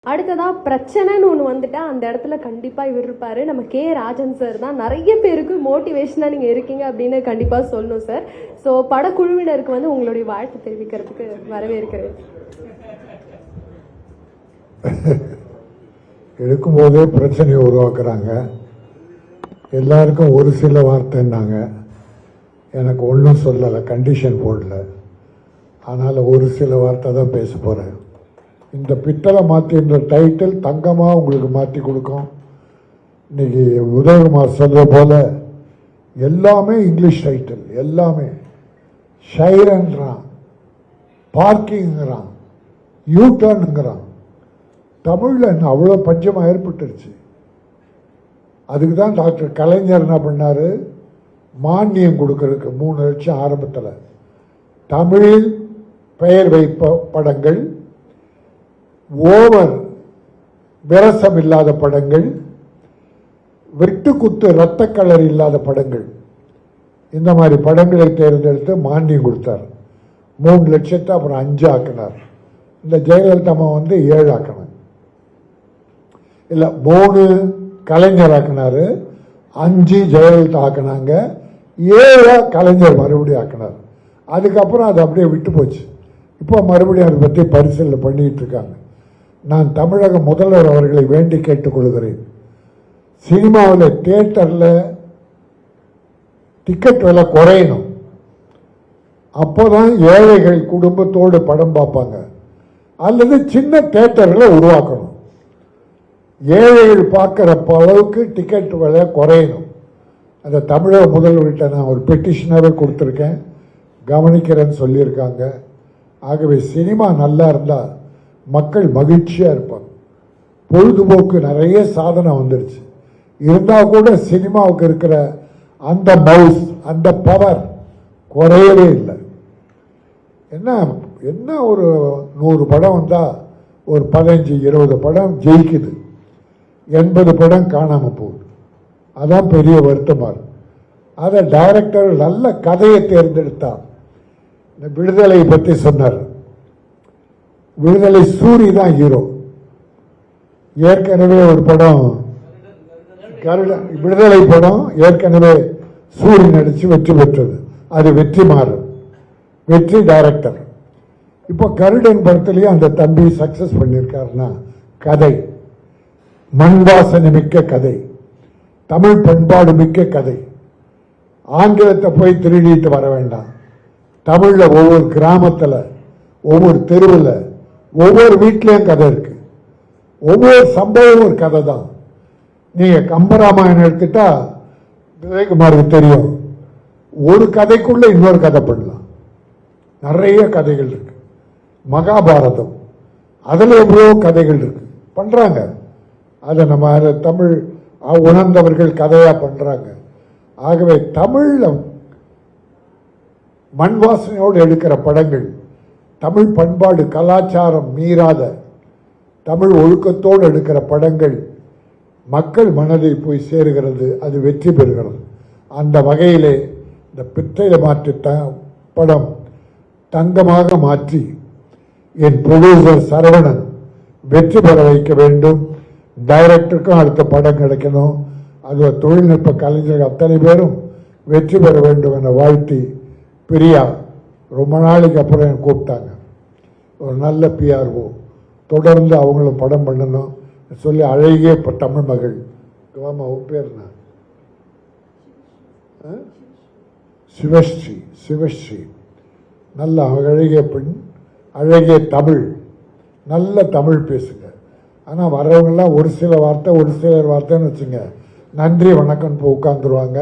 அடுத்ததா பிரச்சனைன்னு ஒன்று வந்துட்டா அந்த இடத்துல கண்டிப்பாக இவர் இருப்பார். நம்ம கே ராஜன் சார் தான். நிறைய பேருக்கு மோட்டிவேஷனாக நீங்கள் இருக்கீங்க அப்படின்னு கண்டிப்பாக சொல்லணும் சார். ஸோ படக்குழுவினருக்கு உங்களுடைய வாழ்த்து தெரிவிக்கிறதுக்கு வரவேற்கிறேன். எடுக்கும்போதே பிரச்சனையை உருவாக்குறாங்க. எல்லாருக்கும் ஒரு சில வார்த்தைன்னாங்க. எனக்கு ஒன்றும் சொல்லலை, கண்டிஷன் போடல. அதனால் ஒரு சில வார்த்தை தான் பேச போகிறேன். இந்த பித்தளை மாற்றின்ற டைட்டில் தங்கமாக உங்களுக்கு மாற்றி கொடுக்கும். இன்னைக்கு உதயகுமார் சொல்ற போல எல்லாமே இங்கிலீஷ் டைட்டில், எல்லாமே ஷைரன்றான், பார்க்கிங்கிறான், யூட்டர்னுங்கிறான். தமிழில் என்ன அவ்வளோ பஞ்சமாக ஏற்பட்டுருச்சு. அதுக்கு தான் டாக்டர் கலைஞர் என்ன பண்ணார், மானியம் கொடுக்கறதுக்கு 3 லட்சம் ஆரம்பத்தில் தமிழில் பெயர் வைப்ப படங்கள், ஓவர் விரசம் இல்லாத படங்கள், வெட்டுக்குத்து இரத்த கலர் இல்லாத படங்கள், இந்த மாதிரி படங்களை தேர்ந்தெடுத்து மானியம் கொடுத்தார். 3 லட்சத்தை அப்புறம் 5 ஆக்கினார். இந்த ஜெயலலிதா 7 ஆக்கினார். இல்லை 3 கலைஞர் ஆக்கினார், 5 ஜெயலலிதா ஆக்கினாங்க, 7 கலைஞர் மறுபடியும் ஆக்கினார். அதுக்கப்புறம் அது அப்படியே விட்டு போச்சு. இப்போ மறுபடியும் அதை பற்றி பரிசீலனை பண்ணிட்டு இருக்காங்க. நான் தமிழக முதல்வர் அவர்களை வேண்டி கேட்டுக்கொள்கிறேன். சினிமாவில் தியேட்டரில் டிக்கெட் விலை குறையணும். அப்போதான் ஏழைகள் குடும்பத்தோடு படம் பார்ப்பாங்க. அல்லது சின்ன தியேட்டர்களை உருவாக்கணும். ஏழைகள் பார்க்குற அளவுக்கு டிக்கெட் விலை குறையணும். அந்த தமிழக முதல்வர்கிட்ட நான் ஒரு பெட்டிஷனரை கொடுத்துருக்கேன், கவனிக்கிறேன்னு சொல்லியிருக்காங்க. ஆகவே சினிமா நல்லா இருந்தால் மக்கள் மகிழ்ச்சியாக இருப்பாங்க. பொழுதுபோக்கு நிறைய சாதனை வந்துருச்சு. இருந்தால் கூட சினிமாவுக்கு இருக்கிற அந்த மவுஸ், அந்த பவர் குறையவே இல்லை. என்ன ஒரு 100 படம் வந்தால் ஒரு 15-20 படம் ஜெயிக்குது, 80 படம் காணாமல் போகுது. அதான் பெரிய வருத்தமாக இருக்கு. அதை டைரக்டர் நல்ல கதையை தேர்ந்தெடுத்தார். இந்த விடுதலை பற்றி சொன்னார். விடுதலை சூரி தான் ஹீரோ. ஏற்கனவே ஒரு படம் விடுதலை படம் ஏற்கனவே சூரி நடிச்சு வெற்றி பெற்றது. அது வெற்றி டைரக்டர். இப்போ கருடன் படத்திலேயே அந்த தம்பி சக்சஸ் பண்ணியிருக்காருன்னா, கதை மண் வாசனை மிக்க கதை, தமிழ் பண்பாடு மிக்க கதை. ஆங்கிலத்தை போய் திருடிட்டு வர வேண்டாம். தமிழ்ல ஒவ்வொரு கிராமத்தில், ஒவ்வொரு தெருவில், ஒவ்வொரு வீட்லயும் கதை இருக்கு. ஒவ்வொரு சம்பவம் ஒரு கதை தான். நீங்க கம்பராமாயணம் எடுத்துட்டா விவேகுமாருக்கு தெரியும், ஒரு கதைக்குள்ள இன்னொரு கதை பண்ணலாம். நிறைய கதைகள் இருக்கு. மகாபாரதம், அதுல எவ்வளோ கதைகள் இருக்கு, பண்றாங்க. அதை நம்ம தமிழ் உணர்ந்தவர்கள் கதையா பண்றாங்க. ஆகவே தமிழ்ல மண் வாசனையோடு எடுக்கிற படங்கள், தமிழ் பண்பாடு கலாச்சாரம் மீறாத தமிழ் ஒழுக்கத்தோடு எடுக்கிற படங்கள் மக்கள் மனதை போய் சேருகிறது, அது வெற்றி பெறுகிறது. அந்த வகையிலே இந்த பித்தளை மாற்றி படம் தங்கமாக மாற்றி என் ப்ரொடியூசர் சரவணன் வெற்றி பெற வைக்க வேண்டும். டைரக்டருக்கும் அடுத்த படம் கிடைக்கணும். அது தொழில்நுட்ப கலைஞர்கள் அத்தனை பேரும் வெற்றி பெற வேண்டும் என வாழ்த்தி, பிரியா ரொம்ப நாளைக்கு அப்புறம் கூப்பிட்டாங்க. ஒரு நல்ல பிஆர்ஓ, தொடர்ந்து அவங்களும் படம் பண்ணணும் சொல்லி அழகிய தமிழ் மகள் பேர் சிவஸ்ரீ, நல்ல அழகிய பெண், அழகிய தமிழ், நல்ல தமிழ் பேசுங்க. ஆனால் வரவங்கெல்லாம் ஒரு சில வார்த்தைன்னு வச்சுங்க, நன்றி வணக்கம் உட்காந்துருவாங்க.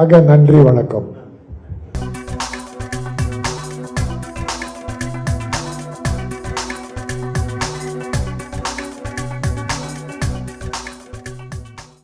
ஆக நன்றி வணக்கம்.